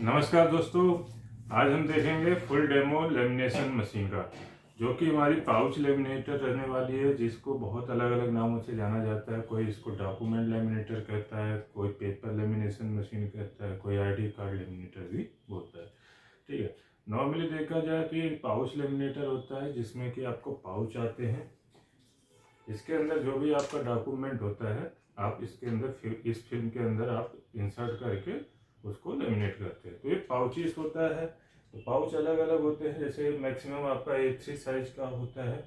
नमस्कार दोस्तों। आज हम देखेंगे फुल डेमो लेमिनेशन मशीन का, जो कि हमारी पाउच लेमिनेटर रहने वाली है, जिसको बहुत अलग अलग नामों से जाना जाता है। कोई इसको डॉक्यूमेंट लेमिनेटर कहता है, कोई पेपर लेमिनेशन मशीन कहता है, कोई आईडी कार्ड लेमिनेटर भी बोलता है। ठीक है, नॉर्मली देखा जाए तो ये पाउच लेमिनेटर होता है, जिसमें कि आपको पाउच आते हैं। इसके अंदर जो भी आपका डॉक्यूमेंट होता है, आप इसके अंदर इस फिल्म के अंदर आप इंसर्ट करके उसको लेमिनेट करते हैं। तो ये पाउचेस होता है। तो पाउच अलग अलग होते हैं, जैसे मैक्सिमम आपका A3 साइज का होता है,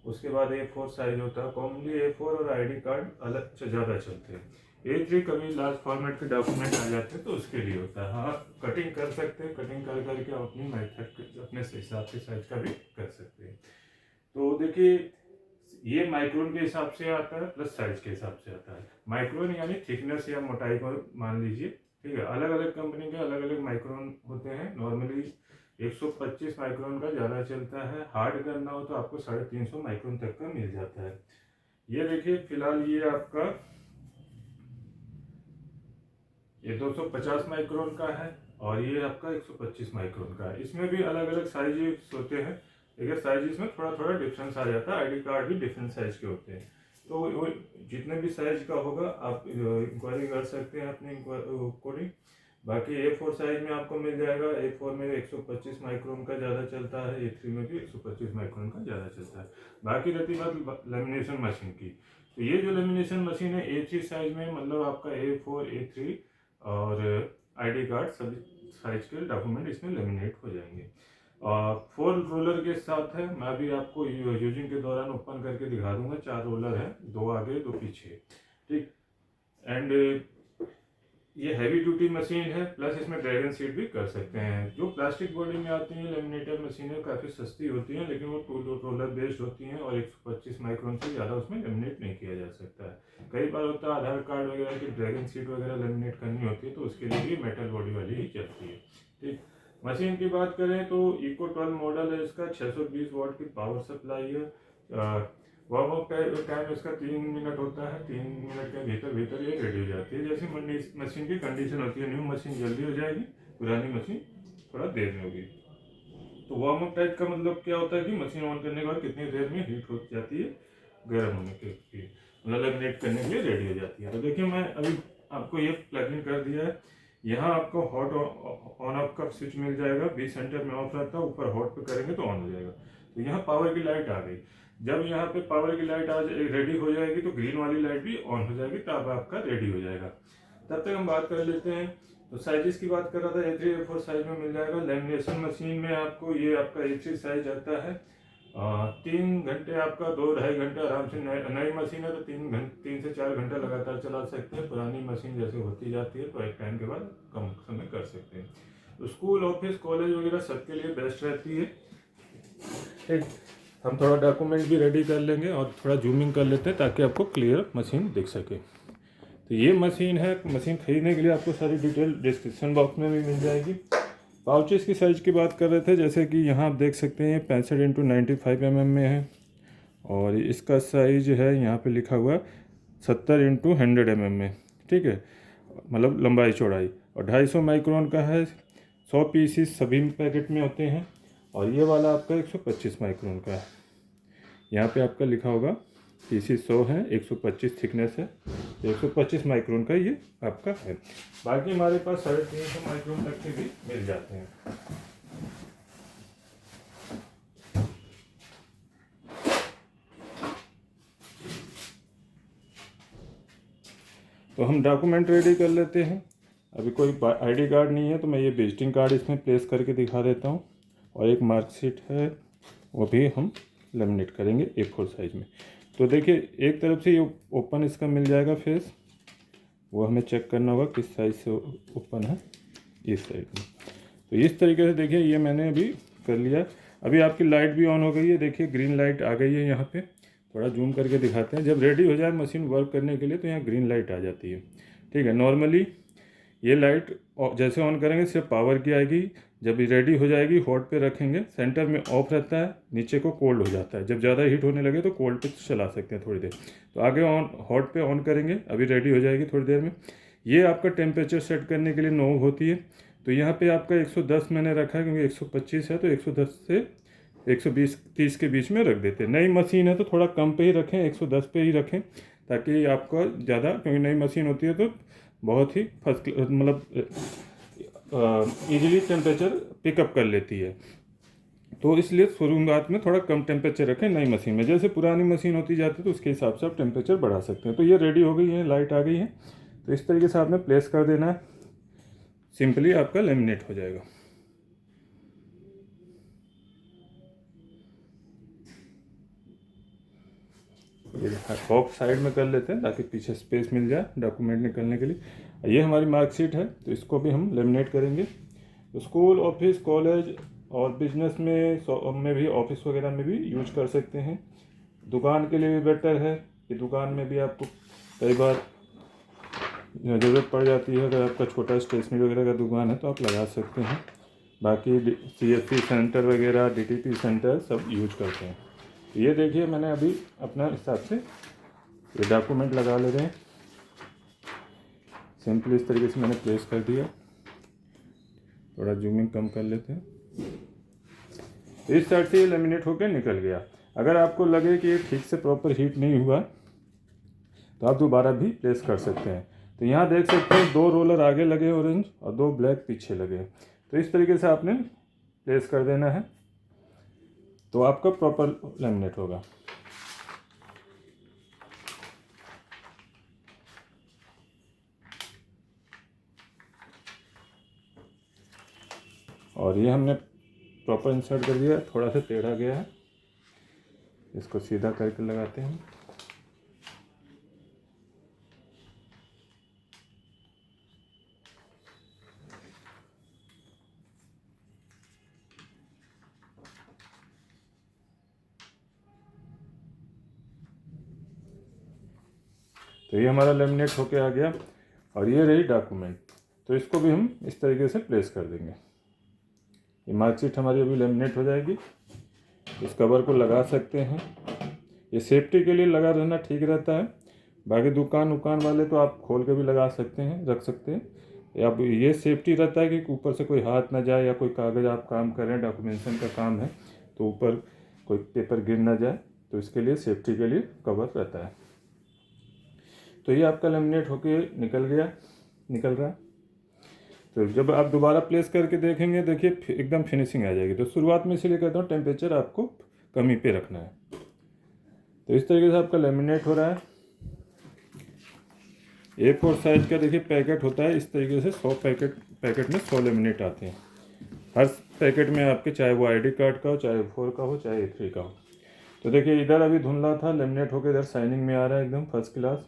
उसके बाद A4 साइज होता है। कॉमनली A4 और आईडी कार्ड अलग से ज़्यादा चलते हैं। A3 कभी लार्ज फॉर्मेट के डॉक्यूमेंट आ जाते हैं तो उसके लिए होता है। हाँ, कटिंग कर सकते हैं, कटिंग कर करके आप अपनी मेथड अपने हिसाब से साइज का भी कर सकते हैं। तो देखिए, ये माइक्रोन के हिसाब से आता है प्लस साइज के हिसाब से आता है। माइक्रोन यानी थिकनेस या मोटाई को मान लीजिए। ठीक है, अलग अलग कंपनी के अलग अलग माइक्रोन होते हैं। नॉर्मली 125 माइक्रोन का ज़्यादा चलता है। हार्ड करना हो तो आपको 350 माइक्रोन तक का मिल जाता है। ये देखिए, फिलहाल ये आपका 250 माइक्रोन का है और ये आपका 125 माइक्रोन का है। इसमें भी अलग अलग साइज होते हैं, लेकिन साइज में थोड़ा थोड़ा डिफरेंस आ जाता है। आईडी कार्ड भी डिफरेंट साइज के होते हैं। तो वो जितने भी साइज का होगा आप इंक्वायरी कर सकते हैं अपने अकॉर्डिंग। बाकी A4 साइज में आपको मिल जाएगा। A4 में 125 माइक्रोन का ज़्यादा चलता है, A3 में भी 125 माइक्रोन का ज़्यादा चलता है। बाकी रहती बात लेमिनेशन मशीन की, तो ये जो लेमिनेशन मशीन है A3 साइज में, मतलब आपका A4 A3 और आईडी कार्ड सभी साइज के डॉक्यूमेंट इसमें लेमिनेट हो जाएंगे। और 4 रोलर के साथ है। मैं भी आपको यूजिंग के दौरान ओपन करके दिखा दूंगा। 4 रोलर है, 2 आगे 2 पीछे। ठीक। एंड ये हैवी ड्यूटी मशीन है, प्लस इसमें ड्रैगन सीट भी कर सकते हैं। जो प्लास्टिक बॉडी में आती हैं लेमिनेटर मशीनें काफ़ी सस्ती होती हैं, लेकिन वो 2 रोलर बेस्ड होती हैं और 125 माइक्रोन से ज़्यादा उसमें लेमिनेट नहीं किया जा सकता है। कई बार होता है आधार कार्ड वगैरह की ड्रैगन सीट वगैरह लेमिनेट करनी होती है, तो उसके लिए भी मेटल बॉडी वाली ही चलती है। ठीक। मशीन की बात करें तो इको 12 मॉडल है इसका। 620 वाट की पावर सप्लाई है। वार्म अप टाइम इसका 3 मिनट होता है। 3 मिनट के भीतर भीतर ये रेडी हो जाती है। जैसी मशीन की कंडीशन होती है, न्यू मशीन जल्दी हो जाएगी, पुरानी मशीन थोड़ा देर में होगी। तो वार्म अप टाइम का मतलब क्या होता है कि मशीन ऑन करने के बाद कितनी देर में हीट हो जाती है, गर्म होने के लिए, मतलब लेमिनेट करने के लिए रेडी हो जाती है। तो देखिए, मैं अभी आपको ये प्लग इन कर दिया है। यहाँ आपको हॉट ऑन ऑफ का स्विच मिल जाएगा। बी सेंटर में ऑफ रहता है, ऊपर हॉट पे करेंगे तो ऑन हो जाएगा। तो यहाँ पावर की लाइट आ गई। जब यहाँ पे पावर की लाइट आ रेडी हो जाएगी तो ग्रीन वाली लाइट भी ऑन हो जाएगी, तब आपका रेडी हो जाएगा। तब तक हम बात कर लेते हैं। तो साइजेस की बात कर रहा था, A3 A4 साइज में मिल जाएगा। लेमिनेशन मशीन में आपको ये आपका A3 साइज आता है। 3 घंटे आपका 2-2.5 घंटे आराम से। नई मशीन है तो 3 से 4 घंटे लगातार चला सकते हैं। पुरानी मशीन जैसे होती जाती है तो एक टाइम के बाद कम समय कर सकते हैं। तो स्कूल, ऑफिस, कॉलेज वगैरह सबके लिए बेस्ट रहती है। ठीक। हम थोड़ा डॉक्यूमेंट भी रेडी कर लेंगे और थोड़ा जूमिंग कर लेते हैं ताकि आपको क्लियर मशीन दिख सके। तो ये मशीन है। मशीन खरीदने के लिए आपको सारी डिटेल डिस्क्रिप्शन बॉक्स में भी मिल जाएगी। पाउचेस की साइज़ की बात कर रहे थे, जैसे कि यहाँ आप देख सकते हैं 65x95 mm में है। और इसका साइज है यहाँ पे लिखा हुआ 70x100 mm में। ठीक है, मतलब लंबाई चौड़ाई। और 250 माइक्रोन का है। 100 पीसीस सभी पैकेट में होते हैं। और ये वाला आपका 125 माइक्रोन का है। यहाँ पे आपका लिखा होगा पीसी 100 है, 125 थिकनेस है, तो 125 माइक्रोन का ये आपका है। बाकी हमारे पास 350 माइक्रोन तक के भी मिल जाते हैं। तो हम डॉक्यूमेंट रेडी कर लेते हैं। अभी कोई आईडी कार्ड नहीं है तो मैं ये विजिटिंग कार्ड इसमें प्लेस करके दिखा देता हूँ। और एक मार्कशीट है, वो भी हम लेमिनेट करेंगे A4 साइज में। तो देखिए, एक तरफ से ये ओपन इसका मिल जाएगा फेस, वो हमें चेक करना होगा किस साइज से ओपन है, इस साइड में। तो इस तरीके से देखिए, ये मैंने अभी कर लिया। अभी आपकी लाइट भी ऑन हो गई है, देखिए ग्रीन लाइट आ गई है। यहाँ पे थोड़ा जूम करके दिखाते हैं। जब रेडी हो जाए मशीन वर्क करने के लिए तो यहाँ ग्रीन लाइट आ जाती है। ठीक है, नॉर्मली ये लाइट जैसे ऑन करेंगे सिर्फ पावर की आएगी। जब रेडी हो जाएगी हॉट पे रखेंगे, सेंटर में ऑफ रहता है, नीचे को कोल्ड हो जाता है। जब ज़्यादा हीट होने लगे तो कोल्ड पे चला सकते हैं थोड़ी देर। तो आगे ऑन हॉट पे ऑन करेंगे, अभी रेडी हो जाएगी थोड़ी देर में। ये आपका टेम्परेचर सेट करने के लिए नॉब होती है। तो यहाँ पे आपका 110 मैंने रखा है, क्योंकि 125 है तो 110 से 120-30 के बीच में रख देते हैं। नई मशीन है तो थोड़ा कम पे ही रखें, 110 पे ही रखें, ताकि आपका ज़्यादा, क्योंकि नई मशीन होती है तो बहुत ही फर्स्ट मतलब ईजिली टेम्परेचर पिकअप कर लेती है। तो इसलिए शुरुआत में थोड़ा कम टेम्परेचर रखें नई मशीन में। जैसे पुरानी मशीन होती जाती है तो उसके हिसाब से आप टेम्परेचर बढ़ा सकते हैं। तो ये रेडी हो गई है, लाइट आ गई है। तो इस तरीके से आपने प्लेस कर देना है, सिंपली आपका लेमिनेट हो जाएगा। ये बॉक्स साइड में कर लेते हैं ताकि पीछे स्पेस मिल जाए डॉक्यूमेंट निकलने के लिए। ये हमारी मार्कशीट है, तो इसको भी हम लेमिनेट करेंगे। तो स्कूल, ऑफिस, कॉलेज और बिजनेस में भी, ऑफिस वगैरह में भी यूज कर सकते हैं। दुकान के लिए भी बेटर है कि दुकान में भी आपको कई बार ज़रूरत पड़ जाती है। अगर आपका छोटा स्टेशनरी वगैरह का दुकान है तो आप लगा सकते हैं। बाकी CSC सेंटर वगैरह, DTP सेंटर सब यूज करते हैं। ये देखिए, मैंने अभी अपना हिसाब से ये डॉक्यूमेंट लगा ले रहे हैं। सिंपली इस तरीके से मैंने प्लेस कर दिया। थोड़ा जूमिंग कम कर लेते हैं। इस साइड से ये लेमिनेट होकर निकल गया। अगर आपको लगे कि ये ठीक से प्रॉपर हीट नहीं हुआ तो आप दोबारा भी प्लेस कर सकते हैं। तो यहाँ देख सकते हैं 2 रोलर आगे लगे ऑरेंज और 2 ब्लैक पीछे लगे। तो इस तरीके से आपने प्लेस कर देना है, तो आपका प्रॉपर लेमिनेट होगा। और ये हमने प्रॉपर इंसर्ट कर दिया। थोड़ा सा टेढ़ा गया है, इसको सीधा करके लगाते हैं। तो ये हमारा लेमिनेट होके आ गया और ये रही डॉक्यूमेंट। तो इसको भी हम इस तरीके से प्लेस कर देंगे। ये मार्कशीट हमारी अभी लेमिनेट हो जाएगी। इस कवर को लगा सकते हैं, ये सेफ्टी के लिए लगा रहना ठीक रहता है। बाकी दुकान वाले तो आप खोल के भी लगा सकते हैं, रख सकते हैं। अब ये सेफ्टी रहता है कि ऊपर से कोई हाथ ना जाए, या कोई कागज़ आप काम कर रहे हैं, डॉक्यूमेंटेशन का काम है, तो ऊपर कोई पेपर गिर ना जाए, तो इसके लिए सेफ्टी के लिए कवर रहता है। तो ये आपका लेमिनेट होके निकल रहा है। तो जब आप दोबारा प्लेस करके देखेंगे, देखिए एकदम फिनिशिंग आ जाएगी। तो शुरुआत में इसीलिए कहता हूँ टेम्परेचर आपको कम ही पे रखना है। तो इस तरीके से आपका लेमिनेट हो रहा है। A4 साइज का देखिए पैकेट होता है। इस तरीके से 100 पैकेट में 100 लेमिनेट आते हैं। हर पैकेट में आपके, चाहे वो ID कार्ड का हो, चाहे A4 का हो, चाहे A3 का हो। तो देखिए इधर अभी धुंधला था, लेमिनेट होकर इधर शाइनिंग में आ रहा है, एकदम फर्स्ट क्लास।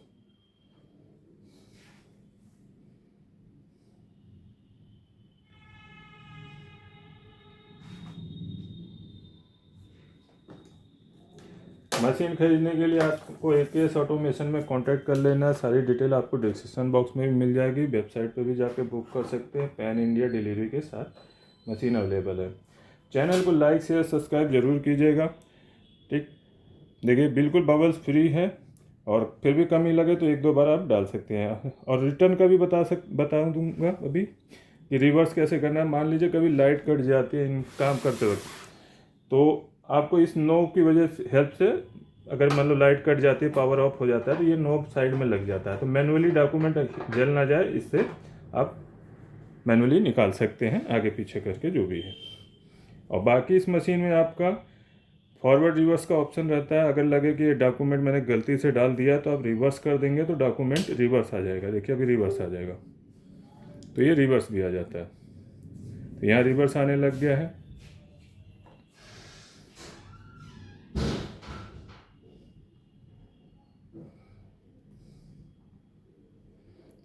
मशीन खरीदने के लिए आपको AKS ऑटोमेशन में कांटेक्ट कर लेना। सारी डिटेल आपको डिस्क्रिप्शन बॉक्स में भी मिल जाएगी। वेबसाइट पे भी जाके बुक कर सकते हैं। पैन इंडिया डिलीवरी के साथ मशीन अवेलेबल है। चैनल को लाइक, शेयर, सब्सक्राइब जरूर कीजिएगा। ठीक, देखिए बिल्कुल बबल्स फ्री है, और फिर भी कमी लगे तो 1-2 बार आप डाल सकते हैं। और रिटर्न का भी बता दूंगा अभी कि रिवर्स कैसे करना है। मान लीजिए कभी लाइट कट जाती है इन काम करते वक्त, तो आपको इस नोब की वजह से, हेल्प से, अगर मान लो लाइट कट जाती है, पावर ऑफ हो जाता है, तो ये नोब साइड में लग जाता है। तो मैनुअली डॉक्यूमेंट जल ना जाए, इससे आप मैनुअली निकाल सकते हैं आगे पीछे करके, जो भी है। और बाकी इस मशीन में आपका फॉरवर्ड रिवर्स का ऑप्शन रहता है। अगर लगे कि ये डॉक्यूमेंट मैंने गलती से डाल दिया तो आप रिवर्स कर देंगे तो डॉक्यूमेंट रिवर्स आ जाएगा। देखिए अभी रिवर्स आ जाएगा, तो ये रिवर्स भी आ जाता है। तो यहाँ रिवर्स आने लग गया है।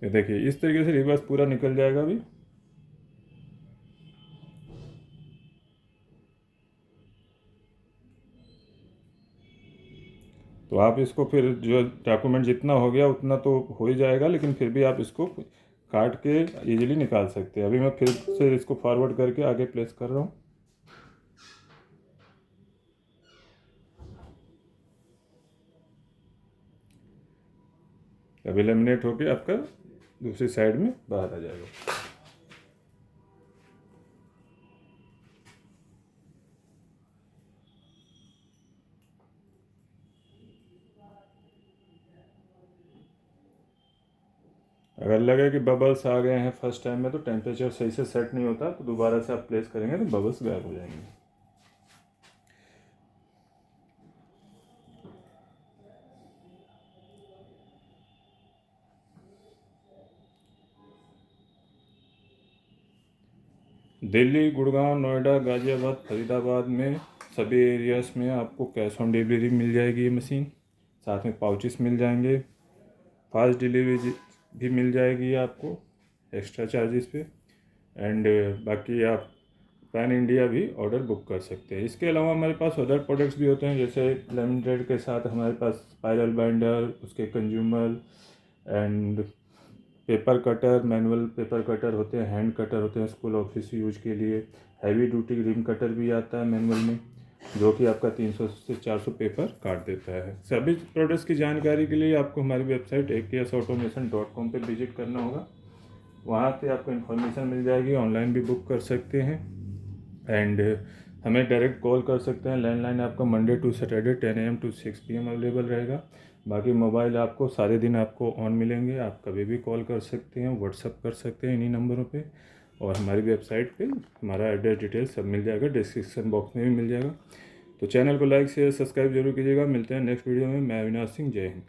तो देखिए इस तरीके से रिवर्स पूरा निकल जाएगा अभी। तो आप इसको फिर, जो डॉक्यूमेंट जितना हो गया उतना तो हो ही जाएगा, लेकिन फिर भी आप इसको काट के इजीली निकाल सकते हैं। अभी मैं फिर से इसको फॉरवर्ड करके आगे प्लेस कर रहा हूँ। अभी लेमिनेट होके आपका दूसरी साइड में बाहर आ जाएगा। अगर लगे कि बबल्स आ गए हैं फर्स्ट टाइम में तो टेम्परेचर सही से सेट नहीं होता, तो दोबारा से आप प्लेस करेंगे तो बबल्स गायब हो जाएंगे। दिल्ली, गुड़गांव, नोएडा, गाज़ियाबाद, फरीदाबाद में सभी एरियाज़ में आपको कैश ऑन डिलीवरी मिल जाएगी ये मशीन। साथ में पाउचेस मिल जाएंगे, फास्ट डिलीवरी भी मिल जाएगी आपको एक्स्ट्रा चार्जेस पे। एंड बाकी आप पैन इंडिया भी ऑर्डर बुक कर सकते हैं। इसके अलावा हमारे पास अदर प्रोडक्ट्स भी होते हैं, जैसे लेमन के साथ हमारे पास स्पाइरल बाइंडर, उसके consumer and paper cutter, manual paper cutter होते हैं, हैंड कटर होते हैं स्कूल ऑफिस यूज के लिए। हैवी ड्यूटी रिम कटर भी आता है मैनुअल में, जो कि आपका 300 से 400 पेपर काट देता है। सभी प्रोडक्ट्स की जानकारी के लिए आपको हमारी वेबसाइट aksautomation.com पे विजिट करना होगा। वहाँ पे आपको इन्फॉर्मेशन मिल जाएगी, ऑनलाइन भी बुक कर सकते हैं। एंड हमें डायरेक्ट कॉल कर सकते हैं। लैंडलाइन आपका Monday to Saturday 10 AM to 6 PM available रहेगा। बाकी मोबाइल आपको सारे दिन आपको ऑन मिलेंगे, आप कभी भी कॉल कर सकते हैं, व्हाट्सअप कर सकते हैं इन्हीं नंबरों पे। और हमारी वेबसाइट पे हमारा एड्रेस डिटेल सब मिल जाएगा, डिस्क्रिप्शन बॉक्स में भी मिल जाएगा। तो चैनल को लाइक शेयर सब्सक्राइब जरूर कीजिएगा। मिलते हैं नेक्स्ट वीडियो में। मैं अविनाश सिंह, जय हिंद।